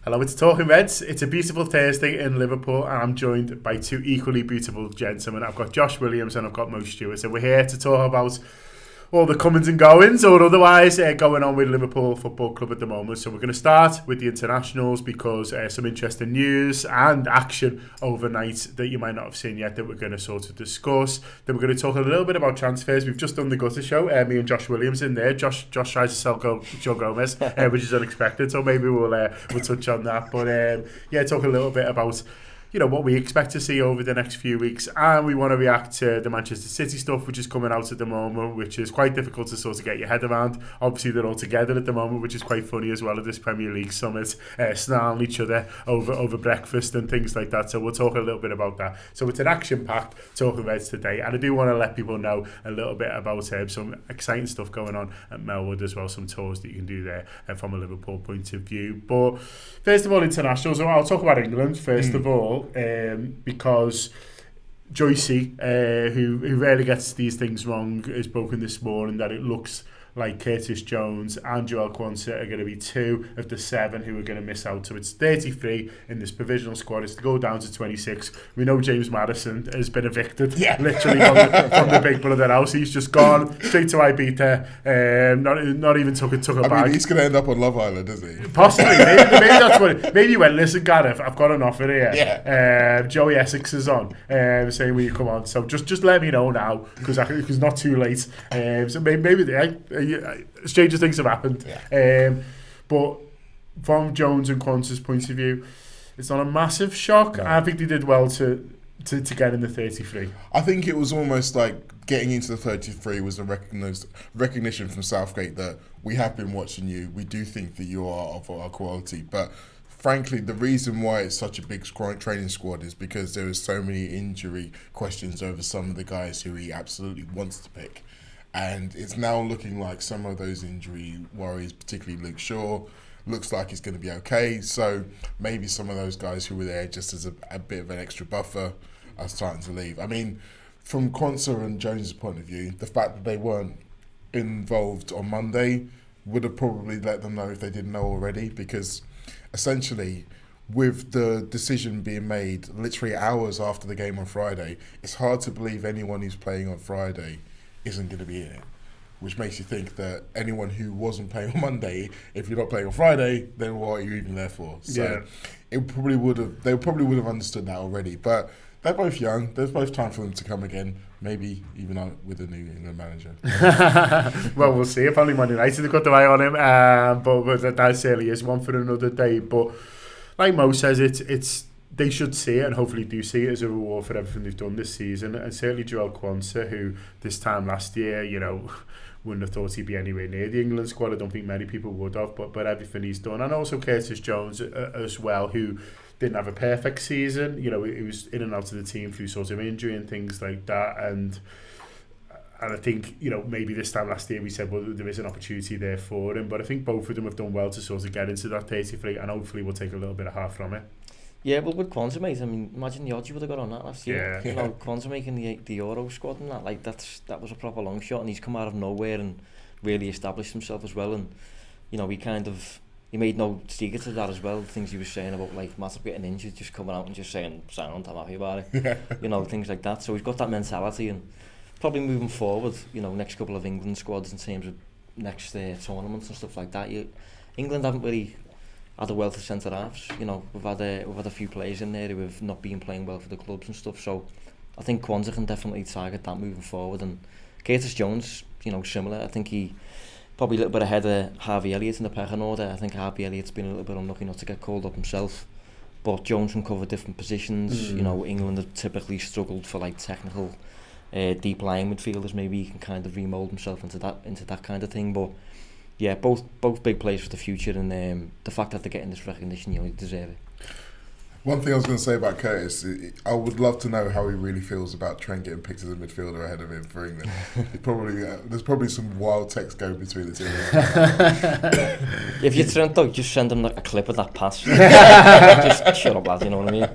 Hello, it's Talking Reds. It's a beautiful Thursday in Liverpool, and I'm joined by two equally beautiful gentlemen. I've got Josh Williams and I've got Mo Stewart. So we're here to talk about all the comings and goings, or otherwise going on with Liverpool Football Club at the moment. So we're going to start with the internationals because some interesting news and action overnight that you might not have seen yet that we're going to sort of discuss. Then we're going to talk a little bit about transfers. We've just done the gutter show, me and Josh Williams in there. Josh tries to sell Joe Gomez, which is unexpected, so maybe we'll touch on that. But talk a little bit about what we expect to see over the next few weeks, and we want to react to the Manchester City stuff which is coming out at the moment, which is quite difficult to sort of get your head around. Obviously they're all together at the moment, which is quite funny as well at this Premier League summit, snarling each other over breakfast and things like that. So we'll talk a little bit about that. So it's an action-packed Talking Reds today, and I do want to let people know a little bit about some exciting stuff going on at Melwood as well, some tours that you can do there from a Liverpool point of view. But first of all, internationals. So I'll talk about England first of all. Because Joycey, who rarely gets these things wrong, has spoken this morning that it looks like Curtis Jones and Joel Quansah are going to be two of the 7 who are going to miss out. So it's 33 in this provisional squad. It's to go down to 26. We know James Maddison has been evicted, literally from the Big Brother house. He's just gone straight to Ibiza. Not even took a bag. I mean, he's going to end up on Love Island, isn't he? Possibly. Maybe that's what. Maybe he went, listen, Gareth, I've got an offer here. Yeah. Joey Essex is on, saying, will you come on? So just let me know now, because it's not too late. So maybe stranger things have happened. But from Jones and Quansah's point of view, it's not a massive shock. No. I think they did well to get in the 33. I think it was almost like getting into the 33 was a recognition from Southgate that we have been watching you. We do think that you are of our quality. But frankly, the reason why it's such a big training squad is because there is so many injury questions over some of the guys who he absolutely wants to pick. And it's now looking like some of those injury worries, particularly Luke Shaw, looks like he's going to be okay. So maybe some of those guys who were there just as a bit of an extra buffer are starting to leave. I mean, from Quansah and Jones' point of view, the fact that they weren't involved on Monday would have probably let them know if they didn't know already, because essentially with the decision being made literally hours after the game on Friday, it's hard to believe anyone who's playing on Friday isn't going to be in it, which makes you think that anyone who wasn't playing on Monday, if you're not playing on Friday, then what are you even there for? So they probably would have understood that already. But they're both young. There's both time for them to come again. Maybe even with a new England manager. Well, we'll see. If only Man United have got their eye on him. But that certainly is one for another day. But like Mo says, it's they should see it, and hopefully do see it as a reward for everything they've done this season. And certainly Joel Quansah, who this time last year, wouldn't have thought he'd be anywhere near the England squad. I don't think many people would have, but everything he's done. And also Curtis Jones as well, who didn't have a perfect season. He was in and out of the team through sort of injury and things like that. And I think, maybe this time last year we said, well, there is an opportunity there for him. But I think both of them have done well to sort of get into that 33, and hopefully we'll take a little bit of heart from it. Yeah, but with Quansah, mate, I mean, imagine the odds you would have got on that last year. Yeah. Quansah making the Euro squad and that was a proper long shot, and he's come out of nowhere and really established himself as well. And he made no secret of that as well. Things he was saying about like Matip getting injured, just coming out and just saying, "Sound, I'm happy about it." Things like that. So he's got that mentality, and probably moving forward, next couple of England squads in terms of next tournaments and stuff like that. England haven't really had a wealth of centre halves. We've had a few players in there who have not been playing well for the clubs and stuff. So I think Quansah can definitely target that moving forward. And Curtis Jones, similar. I think he probably a little bit ahead of Harvey Elliott in the pecking order. I think Harvey Elliott's been a little bit unlucky not to get called up himself. But Jones can cover different positions. England have typically struggled for like technical, deep lying midfielders. Maybe he can kind of remould himself into that kind of thing. But yeah, both big players for the future, and the fact that they're getting this recognition, they deserve it. One thing I was going to say about Curtis, I would love to know how he really feels about Trent getting picked as a midfielder ahead of him for England. There's probably some wild text going between the two of them. If you're Trent, though, just send him like a clip of that pass. Just shut up, lad, you know what I mean?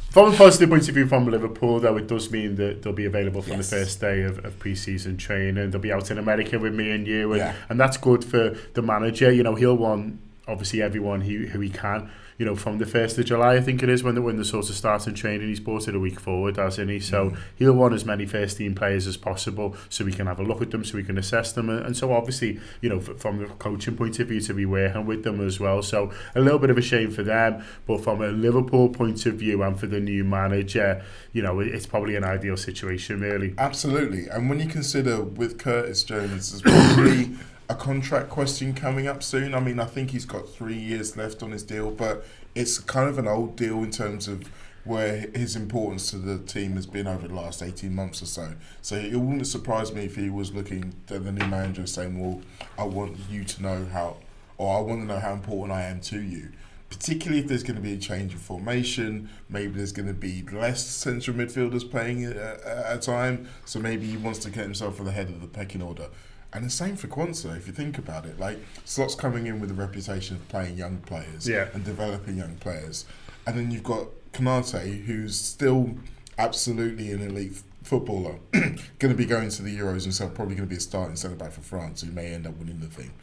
From a positive point of view from Liverpool, though, it does mean that they'll be available from the first day of pre-season training. They'll be out in America with me and you, and that's good for the manager. He'll want obviously everyone who he can. You know, from the 1st of July, I think it is, when they're sort of starting training, he's brought it a week forward, hasn't he? So he'll want as many first team players as possible so we can have a look at them, so we can assess them. And so obviously, you know, from the coaching point of view, to be working with them as well. So a little bit of a shame for them, but from a Liverpool point of view and for the new manager, you know, it's probably an ideal situation, really. Absolutely. And when you consider with Curtis Jones, there's probably a contract question coming up soon. I mean, I think he's got 3 years left on his deal, but it's kind of an old deal in terms of where his importance to the team has been over the last 18 months or so. So it wouldn't surprise me if he was looking at the new manager saying, well, I want you to know how, or I want to know how important I am to you. Particularly if there's going to be a change of formation, maybe there's going to be less central midfielders playing at a time, so maybe he wants to get himself at the head of the pecking order. And the same for Kwanzaa, if you think about it. Like, Slot's coming in with a reputation of playing young players and developing young players. And then you've got Konate, who's still absolutely an elite footballer, going to be going to the Euros himself, probably going to be a starting centre-back for France, who may end up winning the thing.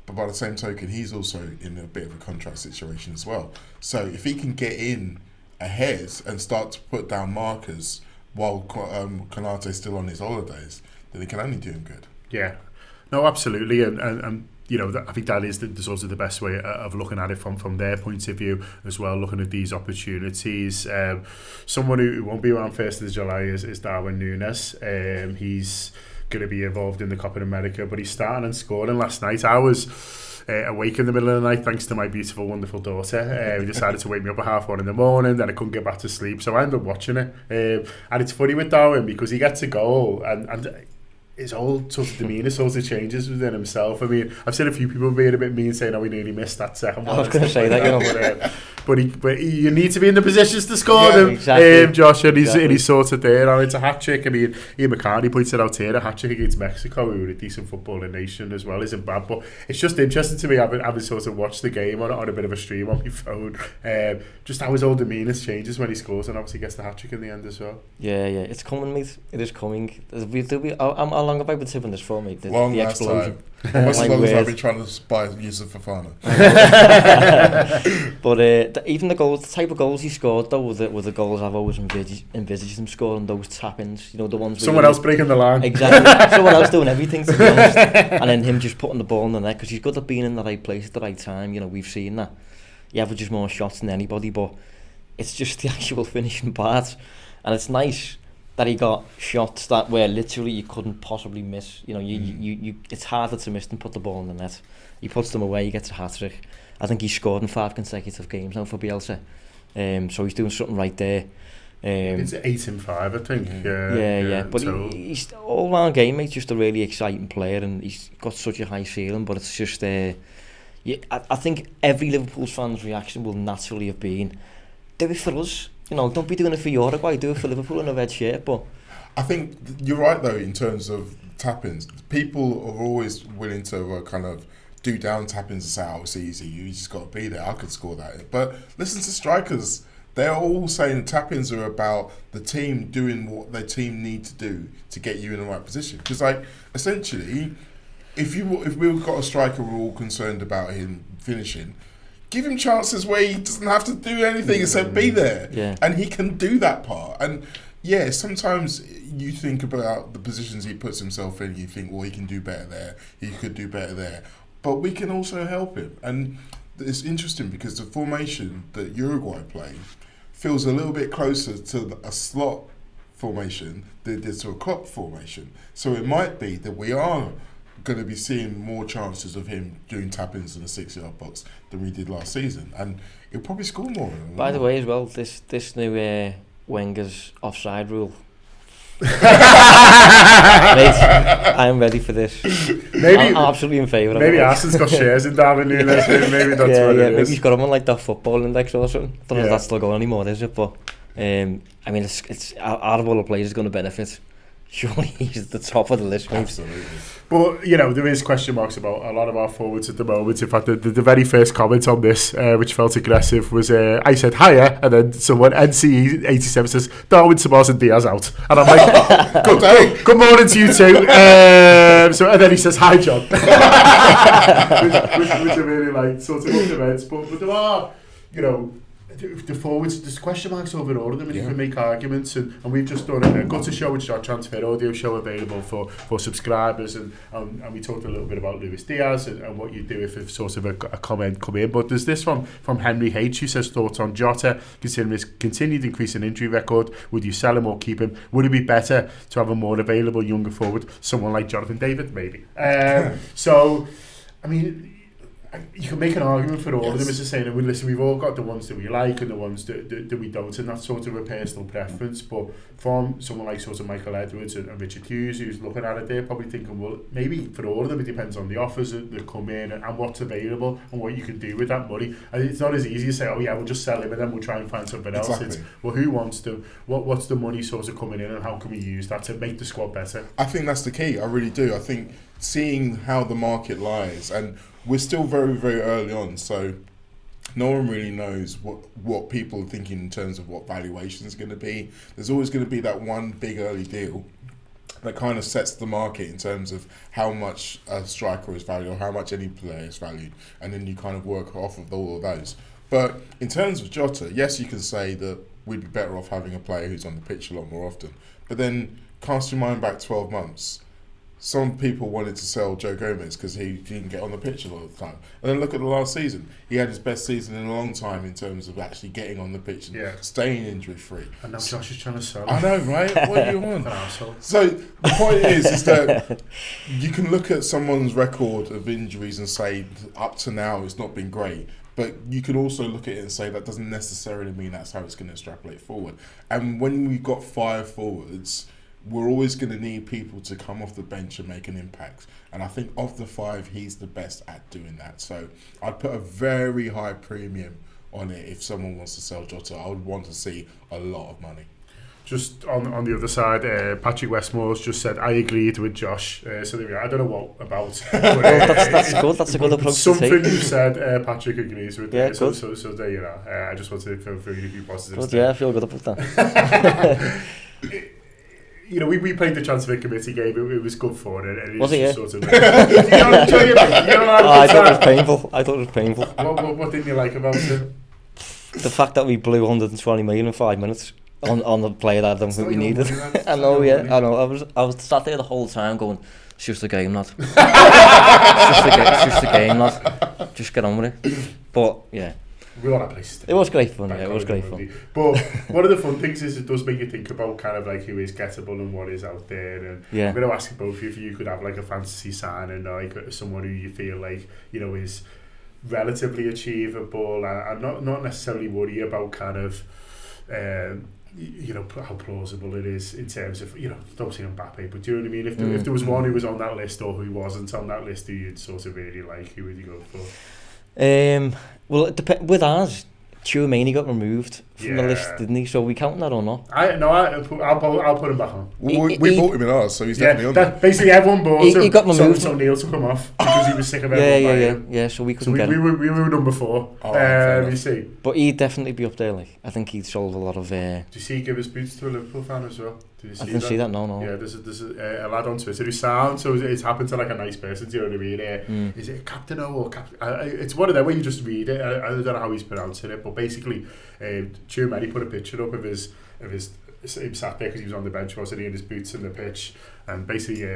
But by the same token, he's also in a bit of a contract situation as well. So if he can get in ahead and start to put down markers while Konate's still on his holidays, then it can only do him good. Yeah. No, absolutely, and you know, I think that is the sort of the best way of looking at it from their point of view as well, looking at these opportunities. Someone who won't be around 1st of July is Darwin Nunez. He's going to be involved in the Copa America, but he's starting and scoring last night. I was awake in the middle of the night thanks to my beautiful, wonderful daughter. He decided to wake me up at 1:30 in the morning, then I couldn't get back to sleep, so I ended up watching it. And it's funny with Darwin because he gets a goal and his whole sort of demeanour sort of changes within himself. I mean, I've seen a few people being a bit mean, saying, "Oh, we nearly missed that second one." I was going to say that, you know. But you need to be in the positions to score them, exactly. Josh, and he's sort of there. And it's a hat-trick. I mean, Ian McCartney pointed out here, a hat-trick against Mexico, who were a decent footballing nation as well, isn't bad. But it's just interesting to me, having sort of watched the game on a bit of a stream on my phone, just how his whole demeanour changes when he scores, and obviously gets the hat-trick in the end as well. Yeah, it's coming, mate. It is coming. How long have I been sipping this for, mate? Long the last explosion. time. Almost as long as I've been trying to buy Yusuf Fofana. But even the goals, the type of goals he scored though, were the goals I've always envisaged him scoring. Those tap-ins, you know, the ones. Someone else breaking the line. Exactly. Someone else doing everything, to be honest. And then him just putting the ball in the net, because he's good at being in the right place at the right time. You know, we've seen that. He averages more shots than anybody, but it's just the actual finishing part. And it's nice that he got shots that where literally you couldn't possibly miss. You know, you it's harder to miss than put the ball in the net. He puts them away, he gets a hat-trick. I think he's scored in 5 consecutive games now for Bielsa. So he's doing something right there. It's 8 in 5, I think. Yeah. But he's all-round game, mate. Just a really exciting player, and he's got such a high ceiling. But it's just, I think every Liverpool fan's reaction will naturally have been, do it for us. You know, don't be doing it for Uruguay, do it for Liverpool in a red shirt. But I think you're right though in terms of tap-ins. People are always willing to kind of do down tap-ins and say, "Oh, it's easy. You just got to be there. I could score that." But listen to strikers; they're all saying tap-ins are about the team doing what their team need to do to get you in the right position. Because, like, essentially, if we've got a striker, we're all concerned about him finishing. Give him chances where he doesn't have to do anything except be there. And he can do that part. And yeah, sometimes you think about the positions he puts himself in, you think, well, he can do better there, he could do better there. But we can also help him. And it's interesting because the formation that Uruguay play feels a little bit closer to a slot formation than it did to a Klopp formation. So it might be that we are going to be seeing more chances of him doing tap-ins in the 6-yard box than we did last season, and he'll probably score more. By the way, as well, this new Wenger's offside rule. Mate, I'm ready for this. I'm absolutely in favour of it. Maybe Arsenal's got shares in Darwin Nunez. Maybe that's what it is. Maybe he's got him on like that football index or something. I don't know if that's still going anymore, is it? But I mean, it's out of all the players is going to benefit. surely he's at the top of the list, mate. Absolutely. But, you know, there is question marks about a lot of our forwards at the moment. In fact, the very first comment on this, which felt aggressive, was I said hiya, and then someone, NC87, says, Darwin Nunez and Diaz out. And I'm like, good morning to you two. And then he says, hi, John. which I really like, sort of up the events. But there are, you know, the forwards, there's question marks over all of them, and you can make arguments, and we've just done a gutter show, which is our transfer audio show available for subscribers, and we talked a little bit about Luis Diaz and what you do if sort of a comment come in. But there's this from Henry H, who says, thoughts on Jota, considering his continued increase in injury record, would you sell him or keep him? Would it be better to have a more available younger forward, someone like Jonathan David, maybe? So, I mean, you can make an argument for all of them, as I say, and listen, we've all got the ones that we like and the ones that we don't, and that's sort of a personal preference. But from someone like sort of Michael Edwards and Richard Hughes, who's looking at it, they're probably thinking, well, maybe for all of them it depends on the offers that come in and what's available and what you can do with that money. And it's not as easy to say, oh yeah, we'll just sell him and then we'll try and find something else. Exactly. It's, well, who wants to, what's the money sort of coming in, and how can we use that to make the squad better? I think that's the key. I really do. I think seeing how the market lies, and we're still very, very early on, so no one really knows what people are thinking in terms of what valuation is going to be. There's always going to be that one big early deal that kind of sets the market in terms of how much a striker is valued or how much any player is valued, and then you kind of work off of all of those. But in terms of Jota, yes, you can say that we'd be better off having a player who's on the pitch a lot more often. But then cast your mind back 12 months. Some people wanted to sell Joe Gomez because he didn't get on the pitch a lot of the time. And then look at the last season. He had his best season in a long time in terms of actually getting on the pitch and staying injury-free. And now Josh is trying to sell him. I know, right? What do you want? An arsehole. So the point is that you can look at someone's record of injuries and say, up to now, it's not been great. But you can also look at it and say that doesn't necessarily mean that's how it's going to extrapolate forward. And when we've got 5 forwards, we're always going to need people to come off the bench and make an impact. And I think of the 5, he's the best at doing that. So I'd put a very high premium on it if someone wants to sell Jota. I would want to see a lot of money. Just on the other side, Patrick Westmore's just said, I agreed with Josh. So there we are. I don't know what about. But, that's good. That's a good approach to take. Something you said, Patrick agrees with. Yeah, so there you are. I just wanted to feel free to be positive. Good, yeah, I feel good about that. You know, we played the transfer committee game. It was good fun. And was it? Yeah. Sort of, you don't enjoy it, mate. I thought it was painful. What didn't you like about it? The fact that we blew 120 million in 5 minutes on the player that I don't think we needed. I know, yeah. I know. I was sat there the whole time going, it's just a game, lad. It's just a game, lad. Just get on with it. But yeah. We all had places. It was great fun, yeah, it was great fun. But one of the fun things is it does make you think about kind of like who is gettable and what is out there. And I'm going to ask you both if you could have like a fantasy signing, like someone who you feel like, you know, is relatively achievable and not necessarily worry about kind of, you know, how plausible it is in terms of, you know, don't say Mbappe, but do you know what I mean? If there was one who was on that list or who wasn't on that list who you'd sort of really like, who would you go for? Well, it with ours, Tchouameni got removed from the list, didn't he? So are we counting that or not? I'll put him back on. We bought him in ours, so he's definitely on there. Basically, everyone bought him. He got removed. So Neil to come off because he was sick of everyone. Yeah. So we couldn't get him. We were number 4. You see. But he'd definitely be up there. Like I think he'd sold a lot of. Do you see he give his boots to a Liverpool fan as well? I didn't see that. No. Yeah, there's a lad on Twitter who's sound, so it's happened to like a nice person. Do you know what I mean? Is it Captain O or Captain? It's one of them where you just read it. I don't know how he's pronouncing it, but basically, Tchouameni put a picture up of his him sat there because he was on the bench, wasn't he, in his boots in the pitch, and basically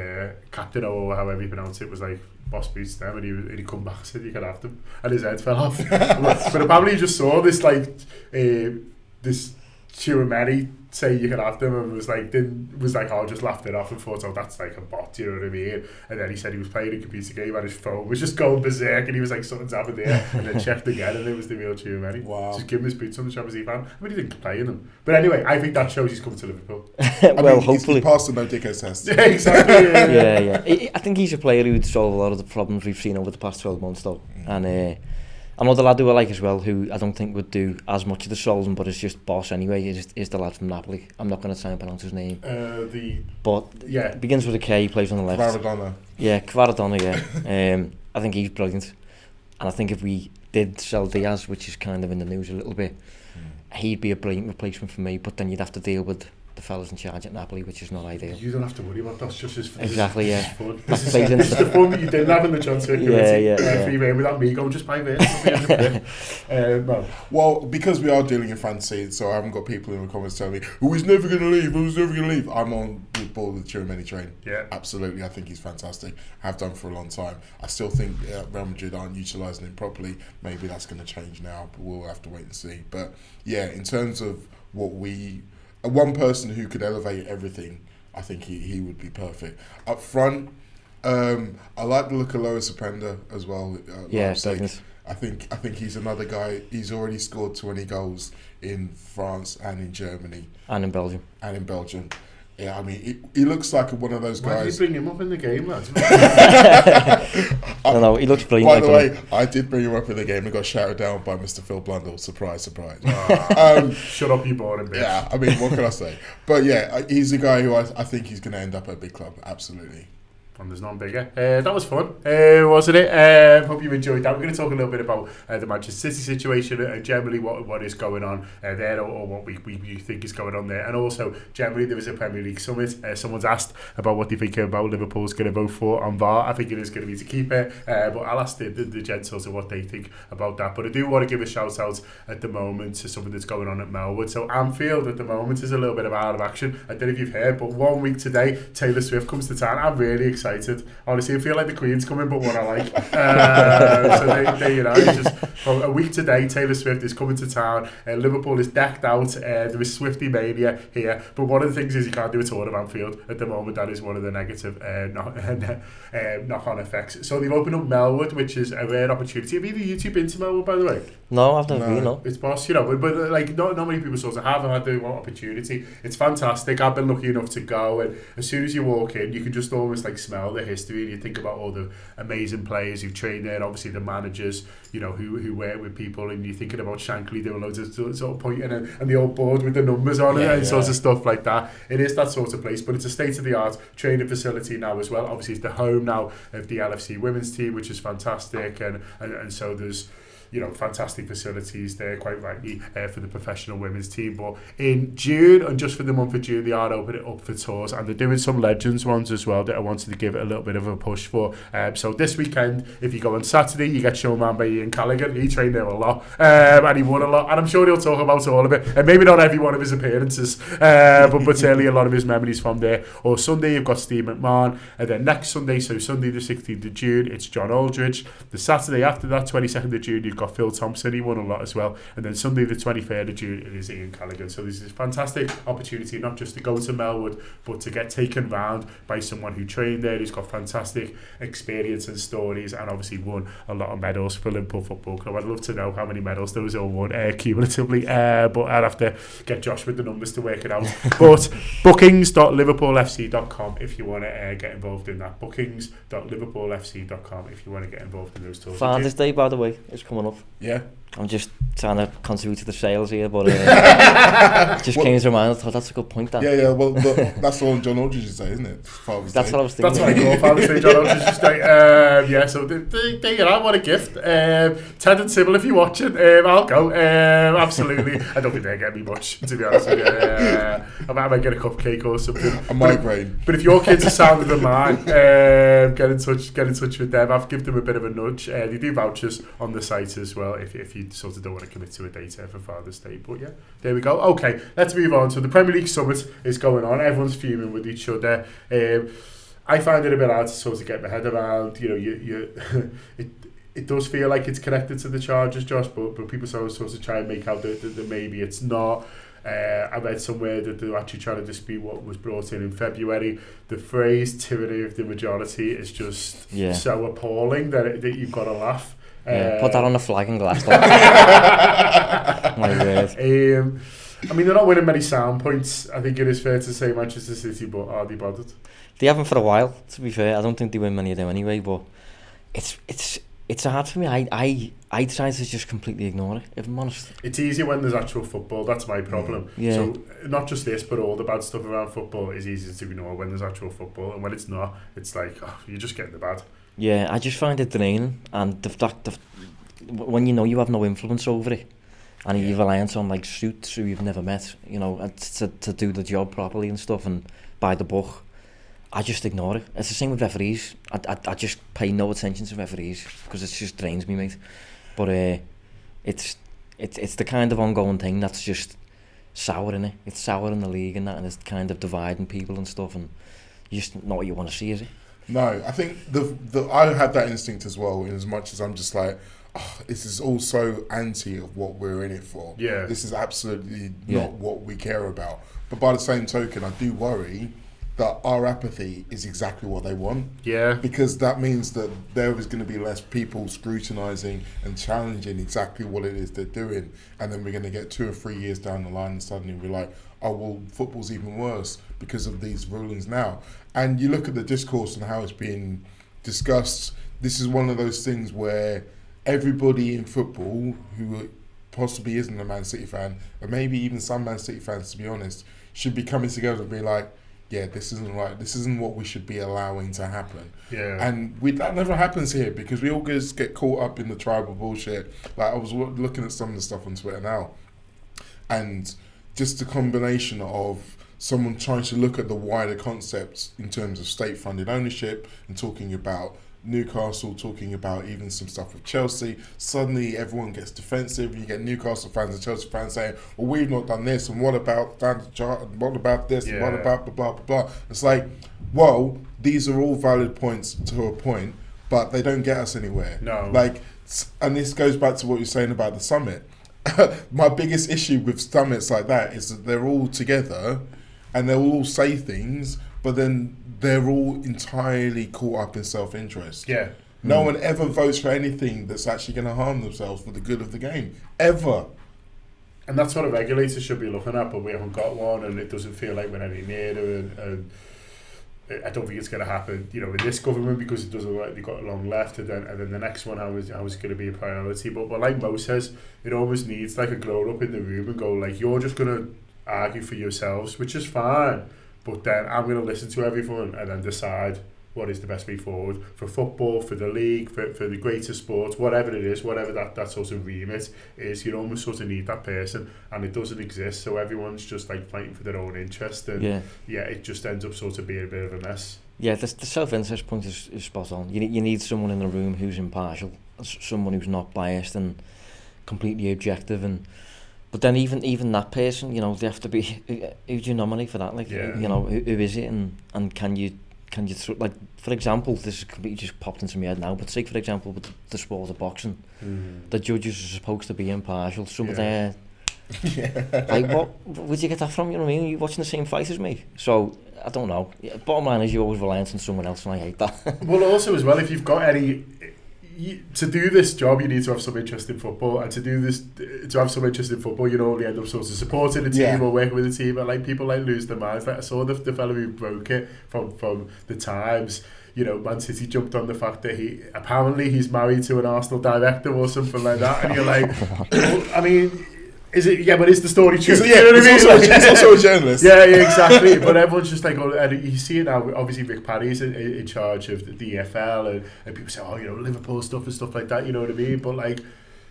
Captain O or however you pronounce it was like, boss boots them, and he come back and said you can have them, and his head fell off. But apparently he just saw this like this Tchouameni say you can have them and was like oh, just laughed it off and thought, oh, that's like a bot, you know what I mean? And then he said he was playing a computer game and his phone was just going berserk and he was like, something's happened there, and then checked again and it was the real Tchouameni. Wow. Just give him his boots on the Champions League fan. I mean, he didn't play in them, but anyway, I think that shows he's coming to Liverpool. Well, hopefully he's passed the no dickheads test. Yeah, exactly. Yeah. I think he's a player who'd solve a lot of the problems we've seen over the past 12 months though, and Another lad who I like as well, who I don't think would do as much of the Solden, but is just boss anyway, is the lad from Napoli. I'm not going to try and pronounce his name. It begins with a K, he plays on the left. Kvaradona. Yeah, Kvaradona, yeah. I think he's brilliant. And I think if we did sell Diaz, which is kind of in the news a little bit, he'd be a brilliant replacement for me, but then you'd have to deal with the fellas in charge at Napoli, which is not ideal. You don't have to worry about that. That's just as fun. Exactly, yeah. Fun. This is the fun that you didn't have in the transfer committee. Free rein without me going, just buy this. Well, because we are dealing in fantasy, so I haven't got people in the comments telling me, he's never going to leave, I'm on board with the Chiromeni train. Yeah. Absolutely, I think he's fantastic. Have done for a long time. I still think Real Madrid aren't utilising him properly. Maybe that's going to change now, but we'll have to wait and see. But yeah, in terms of what one person who could elevate everything, I think he would be perfect. Up front, I like the look of Lois Openda as well. I think he's another guy. He's already scored 20 goals in France and in Germany. And in Belgium. Yeah, I mean, he looks like one of those guys. Why did you bring him up in the game, lads? No, he looks brilliant. By the way, I did bring him up in the game and got shouted down by Mr. Phil Blundell. Surprise. Shut up, you boring bitch. Yeah, I mean, what can I say? But yeah, he's a guy who I think he's going to end up at a big club. Absolutely. And there's none bigger. That was fun, wasn't it? Hope you enjoyed that. We're going to talk a little bit about the Manchester City situation and generally what is going on there, or what we think is going on there. And also, generally, there was a Premier League summit. Someone's asked about what they think about Liverpool's going to vote for on VAR. I think it is going to be to keep it, but I'll ask the gentles of what they think about that. But I do want to give a shout out at the moment to something that's going on at Melwood. So Anfield at the moment is a little bit of out of action. I don't know if you've heard, but 1 week today, Taylor Swift comes to town. I'm really excited. Honestly, I feel like the Queen's coming, but what I like. So they just a week today, Taylor Swift is coming to town. Liverpool is decked out. There is Swiftie mania here, but one of the things is you can't do a tour of Anfield at the moment. That is one of the negative knock-on effects. So they've opened up Melwood, which is a rare opportunity. Have either you two been to Melwood, by the way? No, I've never been. No, it's boss, but like not many people sort of have had the opportunity. It's fantastic. I've been lucky enough to go, and as soon as you walk in, you can just almost like smell the history, and you think about all the amazing players who've trained there, obviously the managers, who work with people, and you're thinking about Shankly doing loads of sort of pointing and the old board with the numbers on it and sorts of stuff like that. It is that sort of place, but it's a state-of-the-art training facility now as well. Obviously, it's the home now of the LFC women's team, which is fantastic, and so there's fantastic facilities there, quite rightly, for the professional women's team. But in June, and just for the month of June, they are opening it up for tours, and they're doing some Legends ones as well that I wanted to give it a little bit of a push for. So this weekend, if you go on Saturday, you get shown around by Ian Callaghan. He trained there a lot, and he won a lot, and I'm sure he'll talk about all of it, and maybe not every one of his appearances, but certainly a lot of his memories from there. Or Sunday, you've got Steve McMahon, and then next Sunday, so Sunday the 16th of June, it's John Aldridge. The Saturday after that, 22nd of June, you've got Phil Thompson. He won a lot as well. And then Sunday the 23rd of June, it is Ian Callaghan. So there's this fantastic opportunity not just to go to Melwood, but to get taken round by someone who trained there, who's got fantastic experience and stories, and obviously won a lot of medals for Liverpool Football Club. I'd love to know how many medals those all won cumulatively, but I'd have to get Josh with the numbers to work it out. But bookings.liverpoolfc.com if you want to get involved in that. Bookings.liverpoolfc.com if you want to get involved in those tours. Father's Day, by the way, is coming up. Yeah. I'm just trying to contribute to the sales here, but just came to mind. I thought that's a good point. That. Yeah. Well, that's all John Aldridge should say, isn't it? Father's Day. What I was thinking. That's what I call Father's Day. John Aldridge is like, So there you are. What a gift. Ted and Sybil, if you're watching, I'll go. Absolutely. I don't think they'll get me much, to be honest with you. I might get a cupcake or something. A migraine. But if your kids are sounder than mine, get in touch with them. I've given them a bit of a nudge. They do vouchers on the site as well if you sort of don't want to commit to a date for Father's Day. But yeah, there we go. Okay, let's move on. So the Premier League Summit is going on. Everyone's fuming with each other. I find it a bit hard to sort of get my head around. It does feel like it's connected to the charges, Josh, but people sort of try and make out that maybe it's not. I read somewhere that they're actually trying to dispute what was brought in February. The phrase tyranny of the majority is just so appalling that you've got to laugh. Put that on a flag and glass. My word. I mean, they're not winning many sound points. I think it is fair to say Manchester City, but are they bothered? They haven't for a while, to be fair. I don't think they win many of them anyway, but it's It's hard for me. I try to just completely ignore it, if I'm honest. It's easier when there's actual football. That's my problem. Yeah. So not just this, but all the bad stuff around football is easier to ignore when there's actual football, and when it's not, it's like, oh, you're just getting the bad. Yeah, I just find it draining, and when you know you have no influence over it, and you're reliant on like suits who you've never met, you know, and to do the job properly and stuff, and by the book, I just ignore it. It's the same with referees. I just pay no attention to referees because it just drains me, mate. But it's the kind of ongoing thing that's just sour, innit? It's sour in the league and that, and it's kind of dividing people and stuff, and you just not what you want to see, is it? No, I think I had that instinct as well, in as much as I'm just like, oh, this is all so anti of what we're in it for. Yeah. This is absolutely not what we care about. But by the same token, I do worry that our apathy is exactly what they want. Yeah. Because that means that there is going to be less people scrutinising and challenging exactly what it is they're doing. And then we're going to get 2 or 3 years down the line and suddenly we're like, oh, well, football's even worse because of these rulings now. And you look at the discourse and how it's being discussed. This is one of those things where everybody in football who possibly isn't a Man City fan, or maybe even some Man City fans, to be honest, should be coming together and be like, yeah, this isn't right. This isn't what we should be allowing to happen. Yeah. And that never happens here because we all just get caught up in the tribal bullshit. Like, I was looking at some of the stuff on Twitter now, and just the combination of someone trying to look at the wider concepts in terms of state-funded ownership and talking about Newcastle, talking about even some stuff with Chelsea. Suddenly everyone gets defensive. You get Newcastle fans and Chelsea fans saying, well, we've not done this, and what about Standard Chartered, and what about this, and what about blah, blah, blah, blah. It's like, well, these are all valid points to a point, but they don't get us anywhere. No. Like, and this goes back to what you're saying about the summit. My biggest issue with summits like that is that they're all together and they'll all say things, but then they're all entirely caught up in self-interest. Yeah. No one ever votes for anything that's actually going to harm themselves for the good of the game. Ever. And that's what a regulator should be looking at, but we haven't got one, and it doesn't feel like we're any nearer, and I don't think it's going to happen, you know, in this government, because it doesn't look like they've got long left, and then the next one, how is it going to be a priority? But like Mo says, it almost needs like a grown-up in the room and go, like, you're just going to argue for yourselves, which is fine, but then I'm going to listen to everyone and then decide what is the best way forward for football, for the league, for the greater sports, whatever it is, whatever that sort of remit is. You almost sort of need that person, and it doesn't exist, so everyone's just like fighting for their own interest, and it just ends up sort of being a bit of a mess. Yeah, the self-interest point is spot on. You need someone in the room who's impartial, someone who's not biased and completely objective, but then even that person, you know, they have to be, who do you nominate for that? Like, you know, who is it, and can you like, for example, this is completely just popped into my head now, but take for example with the sport of boxing, the judges are supposed to be impartial. Some of their like, where'd you get that from? You know what I mean? You're watching the same fight as me, so I don't know. Bottom line is you're always reliant on someone else, and I hate that. Well, also as well, if you've got any, to do this job, you need to have some interest in football, and to have some interest in football, you normally end up sort of supporting the team or working with the team, and like people like lose their minds. Like I saw the fellow who broke it from the Times. You know, Man City jumped on the fact that he's married to an Arsenal director or something like that, and you're like, well, I mean, is it? Yeah, but is the story true? So, yeah, he's also a journalist. Yeah, exactly. But everyone's just like, oh, and you see it now. Obviously, Rick Parry's in charge of the EFL, and people say, oh, you know, Liverpool stuff and stuff like that. You know what I mean? But like,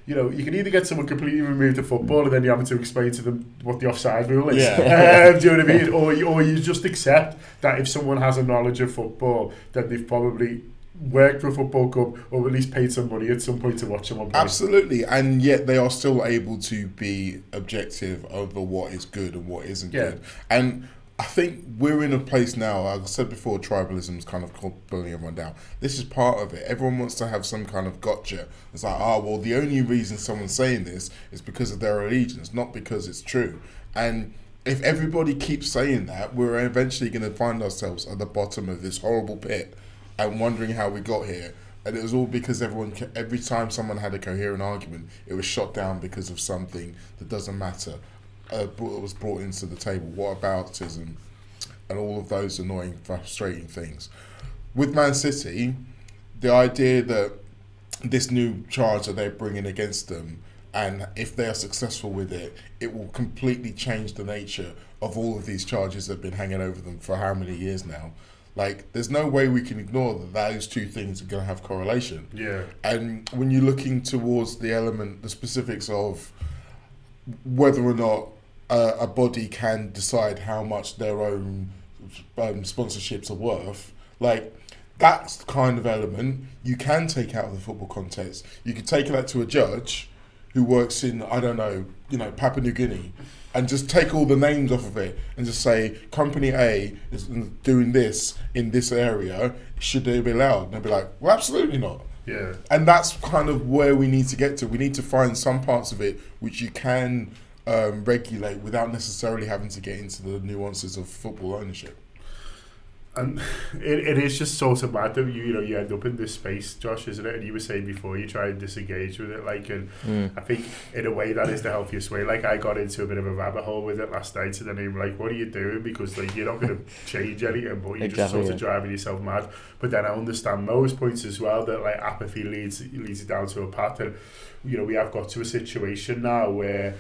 you know, you can either get someone completely removed of football, and then you're having to explain to them what the offside rule is. Yeah. Do you know what I mean? Or you just accept that if someone has a knowledge of football, then they've probably worked for a football club, or at least paid some money at some point to watch someone play. Absolutely, and yet they are still able to be objective over what is good and what isn't good. And I think we're in a place now, like I said before, tribalism is kind of pulling everyone down. This is part of it. Everyone wants to have some kind of gotcha. It's like, well, the only reason someone's saying this is because of their allegiance, not because it's true. And if everybody keeps saying that, we're eventually going to find ourselves at the bottom of this horrible pit and wondering how we got here. And it was all because every time someone had a coherent argument, it was shot down because of something that doesn't matter. Was brought into the table. Whataboutism and all of those annoying, frustrating things. With Man City, the idea that this new charge that they're bringing against them, and if they are successful with it, it will completely change the nature of all of these charges that have been hanging over them for how many years now. Like, there's no way we can ignore that those two things are going to have correlation. Yeah. And when you're looking towards the specifics of whether or not a body can decide how much their own sponsorships are worth, like, that's the kind of element you can take out of the football context. You can take that to a judge who works in, I don't know, Papua New Guinea, and just take all the names off of it and just say, Company A is doing this in this area, should they be allowed? And they'll be like, well, absolutely not. Yeah. And that's kind of where we need to get to. We need to find some parts of it which you can regulate without necessarily having to get into the nuances of football ownership. And it is just sort of mad that you end up in this space, Josh, isn't it? And you were saying before, you try and disengage with it, like, and I think in a way that is the healthiest way. Like, I got into a bit of a rabbit hole with it last night, and then I'm like, what are you doing? Because, like, you're not going to change anything, but you're just sort of driving yourself mad. But then I understand Mo's points as well, that, like, apathy leads you down to a path. And we have got to a situation now where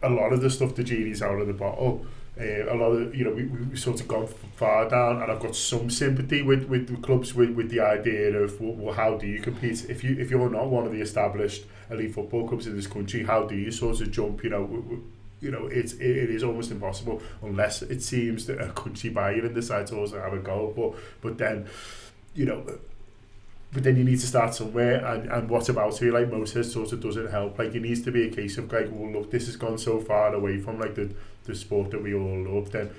a lot of the stuff, the genie's out of the bottle. A lot of we've sort of gone far down, and I've got some sympathy with the clubs with the idea of, well, how do you compete if you're not one of the established elite football clubs in this country? How do you sort of jump? It is almost impossible unless it seems that a country buyer and decides to also have a go. But then But then you need to start somewhere, and what about it? Like Mo says, sort of doesn't help. Like, it needs to be a case of like, well, look, this has gone so far away from like the sport that we all love. Then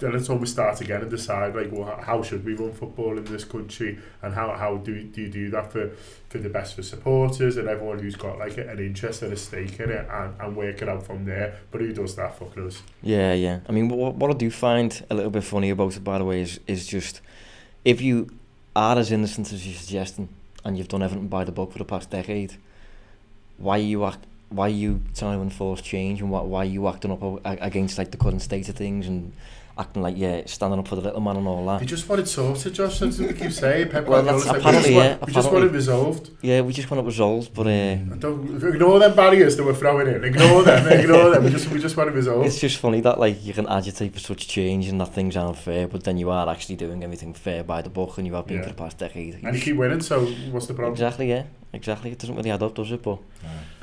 let's almost start again and decide like, well, how should we run football in this country, and how do you do that for the best for supporters and everyone who's got like an interest and a stake in it, and work it out from there. But who does that? Fuck us. Yeah. I mean, what I do find a little bit funny about it, by the way, is just if you are as innocent as you're suggesting, and you've done everything by the book for the past decade, why are you trying to enforce change, and why are you acting up against like the current state of things and acting like standing up for the little man and all that? They just want it sorted, Josh. That's what they keep saying. Pep Well, that's like, apparently, we just want it resolved. Yeah, we just want it resolved, but don't ignore them barriers that we're throwing in. Ignore them. We just want it resolved. It's just funny that like you can agitate for such change and that things aren't fair, but then you are actually doing everything fair by the book, and you have been for the past decade. And you keep winning, so what's the problem? Exactly. It doesn't really add up, does it? But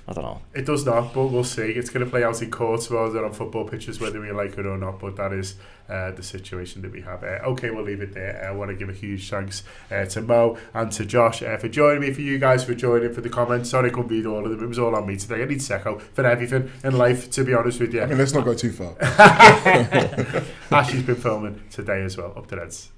I don't know. It does not, but we'll see. It's going to play out in courts rather than on football pitches, whether we like it or not. But that is the situation that we have. Okay, we'll leave it there. I want to give a huge thanks to Mo and to Josh for joining me, for you guys for joining, for the comments. Sorry I couldn't read all of them. It was all on me today. I need Secco for everything in life, to be honest with you. I mean, let's not go too far. Ashley's been filming today as well. Up to Reds.